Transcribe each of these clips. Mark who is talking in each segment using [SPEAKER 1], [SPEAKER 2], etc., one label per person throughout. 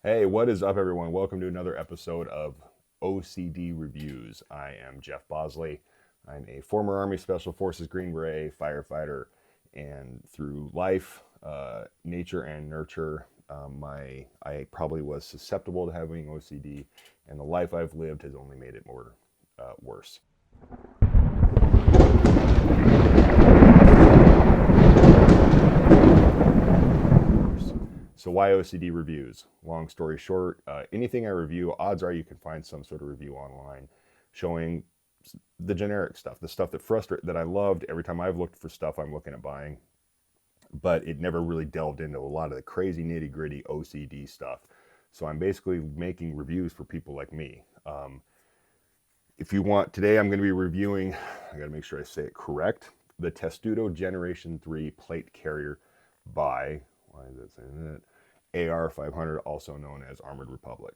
[SPEAKER 1] Hey, what is up, everyone? Welcome to another episode of OCD Reviews. I am Jeff Bosley. I'm a former Army Special Forces Green Beret firefighter, and through life, nature, and nurture, I probably was susceptible to having OCD, and the life I've lived has only made it more worse. So why OCD reviews? Long story short, anything I review, odds are you can find some sort of review online showing the generic stuff, the stuff that I loved. Every time I've looked for stuff I'm looking at buying, but it never really delved into a lot of the crazy nitty gritty OCD stuff. So I'm basically making reviews for people like me. If you want, today I'm going to be reviewing, I got to make sure I say it correct, the Testudo Generation 3 plate carrier by, why is it saying that? AR500, also known as Armored Republic.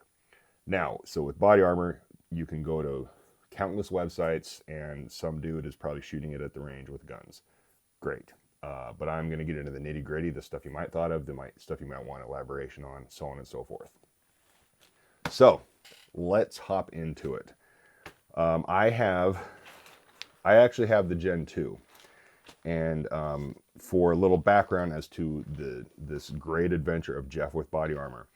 [SPEAKER 1] Now, so with body armor, you can go to countless websites, and some dude is probably shooting it at the range with guns. Great. But I'm going to get into the nitty gritty, the stuff you might thought of, stuff you might want elaboration on, so on and so forth. So let's hop into it. I actually have the Gen 2. And for a little background as to this great adventure of Jeff with body armor,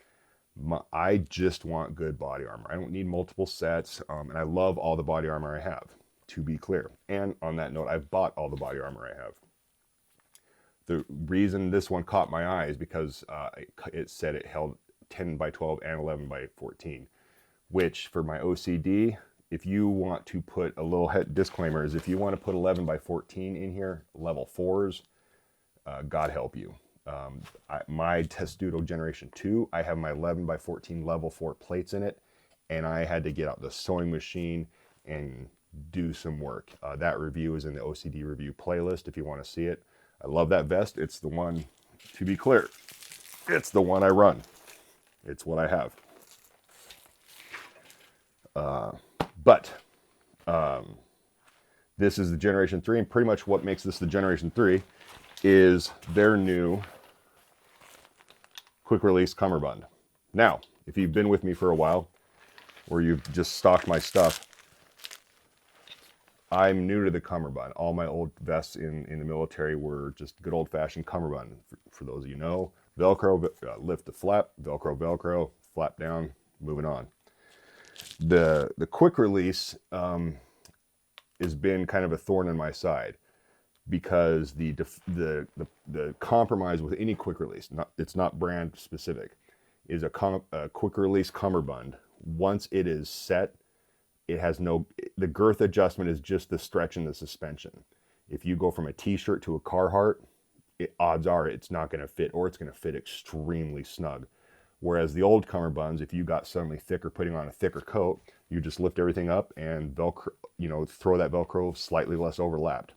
[SPEAKER 1] I just want good body armor. I don't need multiple sets, and I love all the body armor I have, to be clear. And on that note, I've bought all the body armor I have. The reason this one caught my eye is because it said it held 10 by 12 and 11 by 14, which for my OCD, if you want to put a little disclaimer, is if you want to put 11 by 14 in here, level 4s, God help you. My Testudo Generation 2, I have my 11 by 14 level 4 plates in it, and I had to get out the sewing machine and do some work. That review is in the OCD review playlist if you want to see it. I love that vest. It's the one, to be clear, it's the one I run. It's what I have. But this is the Generation 3, and pretty much what makes this the Generation 3 is their new quick release Cumberbund. Now, if you've been with me for a while, or you've just stocked my stuff, I'm new to the Cumberbund. All my old vests in the military were just good old-fashioned Cumberbund. For those of you know, Velcro, lift the flap, Velcro, flap down, moving on. The quick release has been kind of a thorn in my side, because the compromise with any quick release, it's not brand specific, is a quick release Cumberbund. Once it is set, it has the girth adjustment is just the stretch in the suspension. If you go from a t-shirt to a Carhartt, odds are it's not going to fit, or it's going to fit extremely snug. Whereas the old Cumberbunds, if you got suddenly thicker, putting on a thicker coat, you just lift everything up and Velcro, throw that Velcro slightly less overlapped.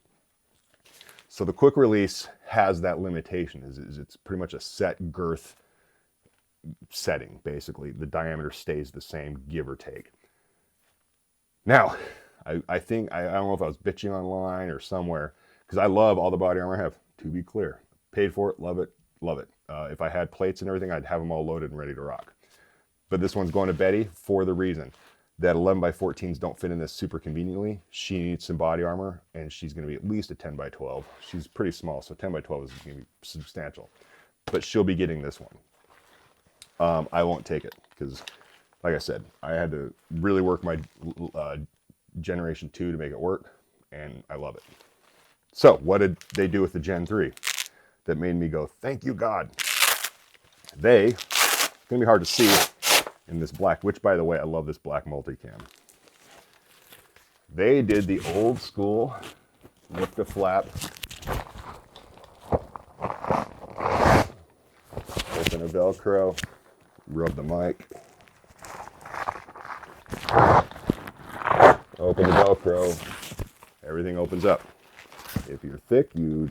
[SPEAKER 1] So the quick release has that limitation. It's pretty much a set girth setting, basically. The diameter stays the same, give or take. Now, I think, I don't know if I was bitching online or somewhere, because I love all the body armor I have, to be clear. Paid for it, love it, love it. If I had plates and everything, I'd have them all loaded and ready to rock. But this one's going to Betty for the reason that 11 by 14s don't fit in this super conveniently. She needs some body armor, and she's going to be at least a 10 by 12. She's pretty small, so 10 by 12 is going to be substantial. But she'll be getting this one. I won't take it, because, like I said, I had to really work my Generation 2 to make it work, and I love it. So, what did they do with the Gen 3 that made me go, thank you, God? It's going to be hard to see in this black, which, by the way, I love this black multicam. They did the old school lift the flap, open a Velcro, rub the mic, open the Velcro, everything opens up. If you're thick, you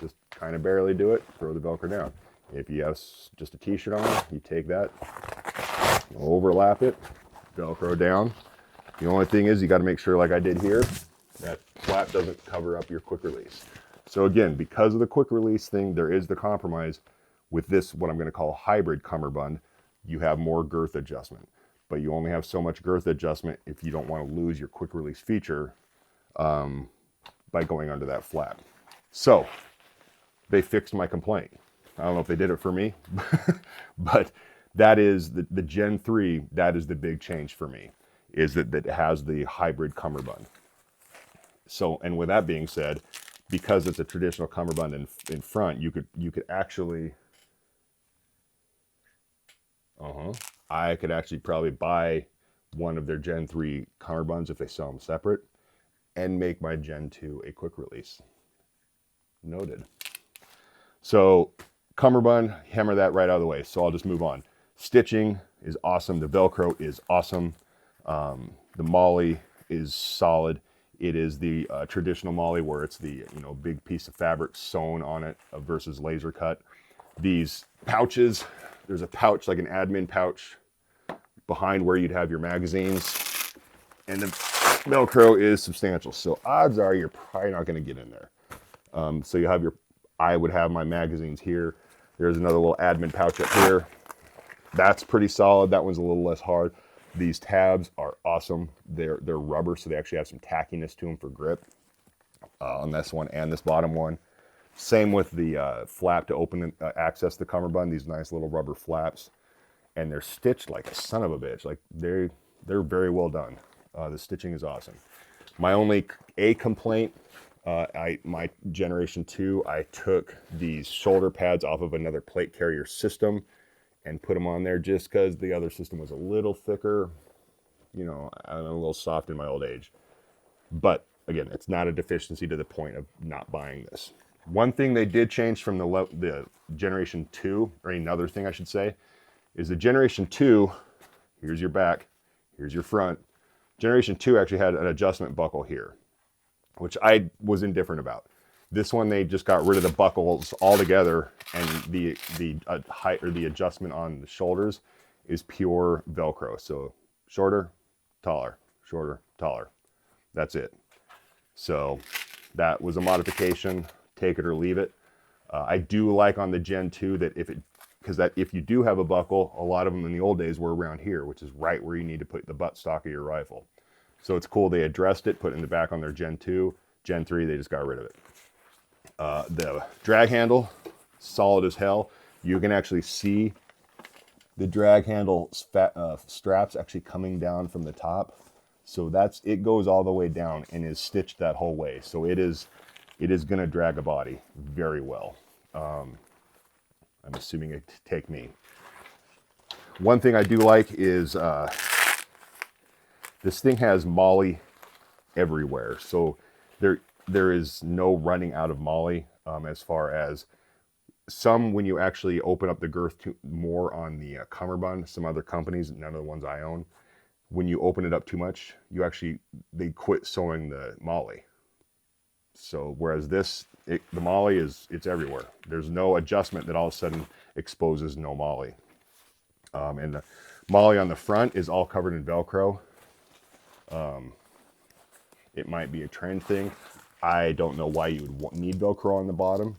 [SPEAKER 1] just kind of barely do it, throw the Velcro down. If you have just a t-shirt on, you take that, overlap it, Velcro down. The only thing is you got to make sure, like I did here, that flap doesn't cover up your quick release. So again, because of the quick release thing, there is the compromise with this, what I'm going to call hybrid Cumberbund, you have more girth adjustment, but you only have so much girth adjustment if you don't want to lose your quick release feature by going under that flap. So they fixed my complaint. I don't know if they did it for me, but that is the Gen 3, that is the big change for me, is that it has the hybrid cummerbund. So, and with that being said, because it's a traditional cummerbund in front, you could actually, I could actually probably buy one of their Gen 3 cummerbunds if they sell them separate and make my Gen 2 a quick release. Noted. So cummerbund, hammer that right out of the way. So I'll just move on. Stitching is awesome. The Velcro is awesome. The MOLLE is solid. It is the traditional MOLLE where it's the big piece of fabric sewn on it versus laser cut. These pouches, there's a pouch like an admin pouch behind where you'd have your magazines, and the Velcro is substantial. So odds are you're probably not going to get in there. So you have I would have my magazines here. There's another little admin pouch up here. That's pretty solid. That one's a little less hard. These tabs are awesome. They're rubber, so they actually have some tackiness to them for grip on this one and this bottom one. Same with the flap to open and access the cummerbund. These nice little rubber flaps, and they're stitched like a son of a bitch. Like they're very well done. The stitching is awesome. My only complaint, my Generation 2, I took these shoulder pads off of another plate carrier system and put them on there just because the other system was a little thicker. I'm a little soft in my old age. But again, it's not a deficiency to the point of not buying this. One thing they did change from the Generation 2, or another thing I should say, is the Generation 2, here's your back, here's your front. Generation 2 actually had an adjustment buckle here, which I was indifferent about. This one, they just got rid of the buckles altogether, and the height or the adjustment on the shoulders is pure Velcro. So shorter, taller, shorter, taller. That's it. So that was a modification. Take it or leave it. I do like on the Gen 2 that if you do have a buckle, a lot of them in the old days were around here, which is right where you need to put the buttstock of your rifle. So it's cool they addressed it, put it in the back on their Gen 2. Gen 3, they just got rid of it. The drag handle, solid as hell. You can actually see the drag handle straps actually coming down from the top. So it goes all the way down and is stitched that whole way. So it is going to drag a body very well. I'm assuming it take me. One thing I do like is this thing has MOLLE everywhere. So there is no running out of MOLLE as far as some, when you actually open up the girth more on the cummerbund, some other companies, none of the ones I own, when you open it up too much, they quit sewing the MOLLE. So whereas the MOLLE it's everywhere. There's no adjustment that all of a sudden exposes no MOLLE. And the MOLLE on the front is all covered in Velcro. It might be a trend thing. I don't know why you would need Velcro on the bottom,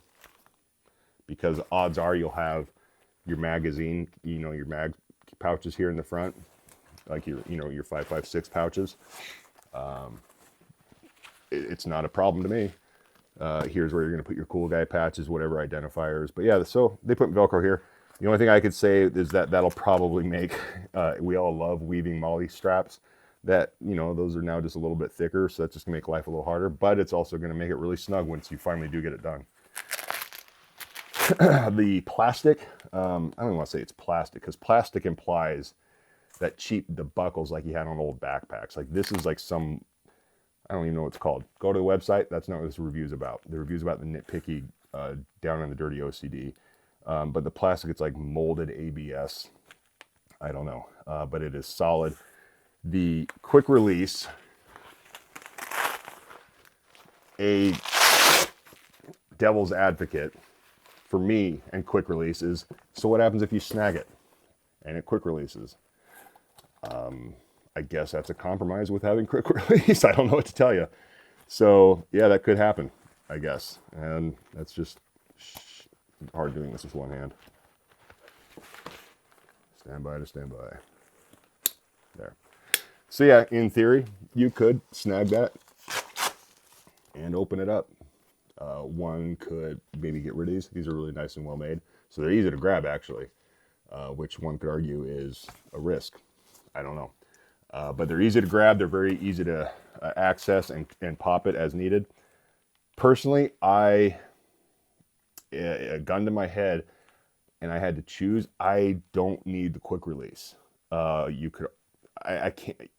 [SPEAKER 1] because odds are you'll have your magazine, your mag pouches here in the front, like your 5.56 pouches. It's not a problem to me. Here's where you're going to put your cool guy patches, whatever identifiers. But yeah, so they put Velcro here. The only thing I could say is that'll probably make, we all love weaving MOLLE straps. That, those are now just a little bit thicker, so that's just gonna make life a little harder, but it's also gonna make it really snug once you finally do get it done. The plastic, I don't even want to say it's plastic, because plastic implies that the buckles like you had on old backpacks. Like this is like I don't even know what it's called. Go to the website, that's not what this review's about. The review's about the nitpicky, down in the dirty OCD. But the plastic, it's like molded ABS. I don't know, but it is solid. The quick release, a devil's advocate for me and quick release is, so what happens if you snag it and it quick releases? I guess that's a compromise with having quick release. I don't know what to tell you. So yeah, that could happen, I guess. And that's just hard doing this with one hand. Stand by to stand by. There. So yeah, in theory, you could snag that and open it up. One could maybe get rid of these. These are really nice and well made. So they're easy to grab, actually, which one could argue is a risk. I don't know. But they're easy to grab. They're very easy to access and pop it as needed. Personally, a gun to my head, and I had to choose. I don't need the quick release. I can't.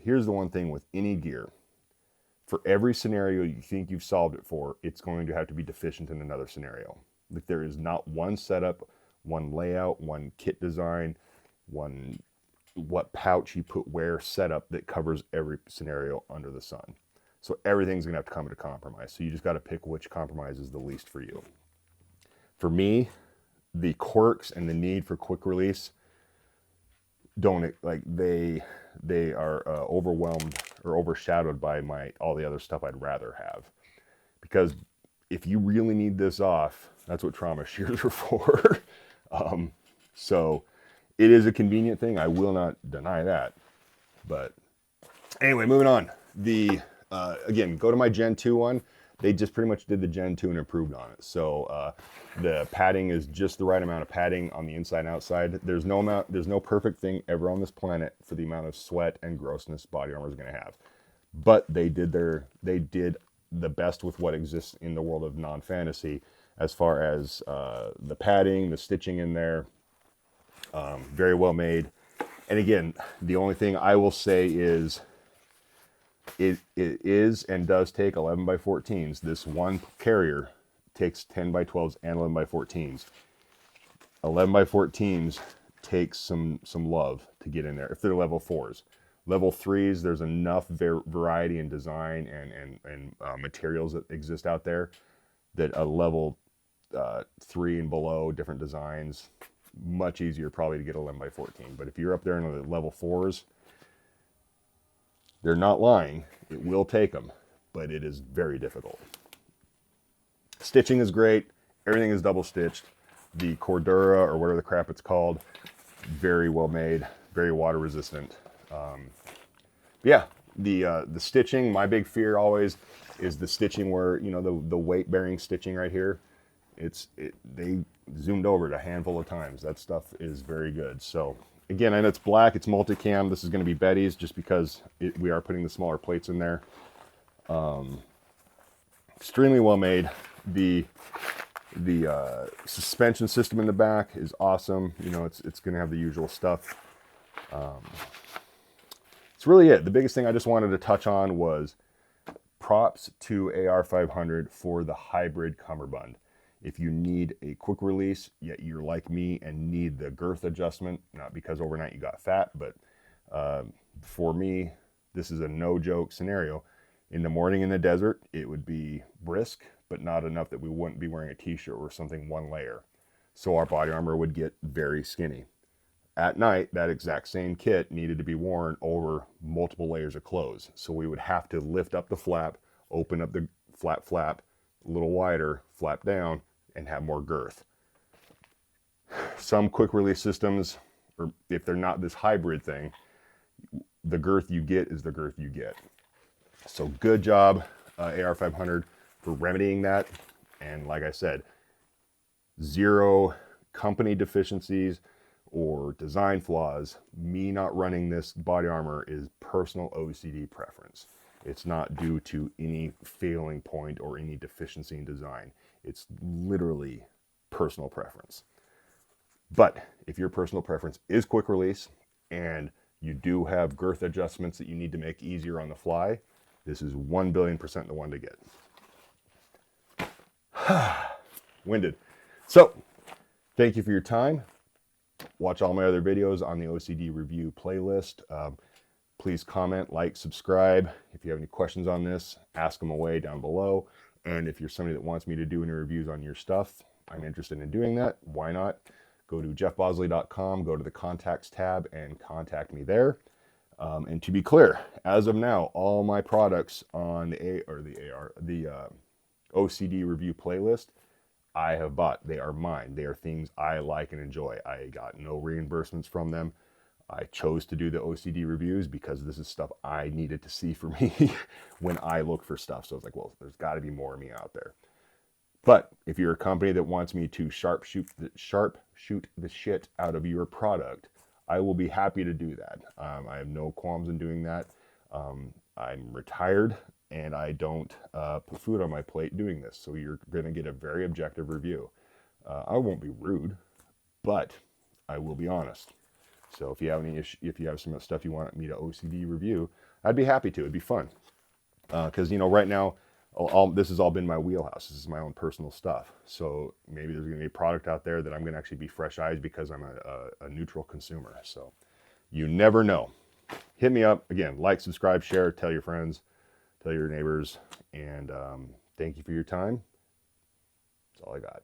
[SPEAKER 1] Here's the one thing with any gear. For every scenario you think you've solved it for, it's going to have to be deficient in another scenario. Like, there is not one setup, one layout, one kit design, one what pouch you put where setup that covers every scenario under the sun. So everything's gonna have to come to compromise. So you just gotta pick which compromise is the least for you. For me, the quirks and the need for quick release don't, like, they are overwhelmed or overshadowed by all the other stuff I'd rather have. Because if you really need this off, that's what trauma shears are for. So it is a convenient thing. I will not deny that. But anyway, moving on. Again, go to my Gen 2 one. They just pretty much did the Gen 2 and improved on it. So the padding is just the right amount of padding on the inside and outside. There's no perfect thing ever on this planet for the amount of sweat and grossness body armor is going to have. But they did the best with what exists in the world of non-fantasy as far as the padding, the stitching in there. Very well made. And again, the only thing I will say is it is and does take 11 by 14s. This one carrier takes 10 by 12s and 11 by 14s. 11 by 14s takes some love to get in there if they're level 4s. Level 3s, there's enough variety in design and materials that exist out there that a level 3 and below, different designs, much easier probably to get 11 by 14. But if you're up there in the level 4s, they're not lying. It will take them, but it is very difficult. Stitching is great. Everything is double stitched. The Cordura, or whatever the crap it's called, very well made, very water resistant. Yeah, the stitching, my big fear always is the stitching where, you know, the weight bearing stitching right here. They zoomed over it a handful of times. That stuff is very good. So again, and it's black, it's multicam. This is going to be Betty's just because we are putting the smaller plates in there. Extremely well made. The suspension system in the back is awesome. You know, it's going to have the usual stuff. It's really it. The biggest thing I just wanted to touch on was props to AR500 for the hybrid Cumberbund. If you need a quick release, yet you're like me and need the girth adjustment, not because overnight you got fat, but for me, this is a no-joke scenario. In the morning in the desert, it would be brisk, but not enough that we wouldn't be wearing a t-shirt or something one layer. So our body armor would get very skinny. At night, that exact same kit needed to be worn over multiple layers of clothes. So we would have to lift up the flap, open up the flap a little wider, flap down, and have more girth. Some quick release systems, or if they're not this hybrid thing, the girth you get is the girth you get. So good job, AR500, for remedying that. And like I said, zero company deficiencies or design flaws. Me not running this body armor is personal OCD preference. It's not due to any failing point or any deficiency in design. It's literally personal preference. But if your personal preference is quick release and you do have girth adjustments that you need to make easier on the fly, this is 1,000,000,000% the one to get. Winded. So, thank you for your time. Watch all my other videos on the OCD review playlist. Please comment, like, subscribe. If you have any questions on this, ask them away down below. And if you're somebody that wants me to do any reviews on your stuff, I'm interested in doing that. Why not? Go to jeffbosley.com, go to the contacts tab, and contact me there. And to be clear, as of now, all my products on the OCD review playlist I have bought. They are mine. They are things I like and enjoy. I got no reimbursements from them. I chose to do the OCD reviews because this is stuff I needed to see for me when I look for stuff. So I was like, well, there's got to be more of me out there. But if you're a company that wants me to sharp shoot the shit out of your product, I will be happy to do that. I have no qualms in doing that. I'm retired and I don't put food on my plate doing this. So you're going to get a very objective review. I won't be rude, but I will be honest. So if you have if you have some stuff you want me to OCD review, I'd be happy to. It'd be fun. Because right now, this has all been my wheelhouse. This is my own personal stuff. So maybe there's going to be a product out there that I'm going to actually be fresh eyes because I'm a neutral consumer. So you never know. Hit me up again. Like, subscribe, share, tell your friends, tell your neighbors, and thank you for your time. That's all I got.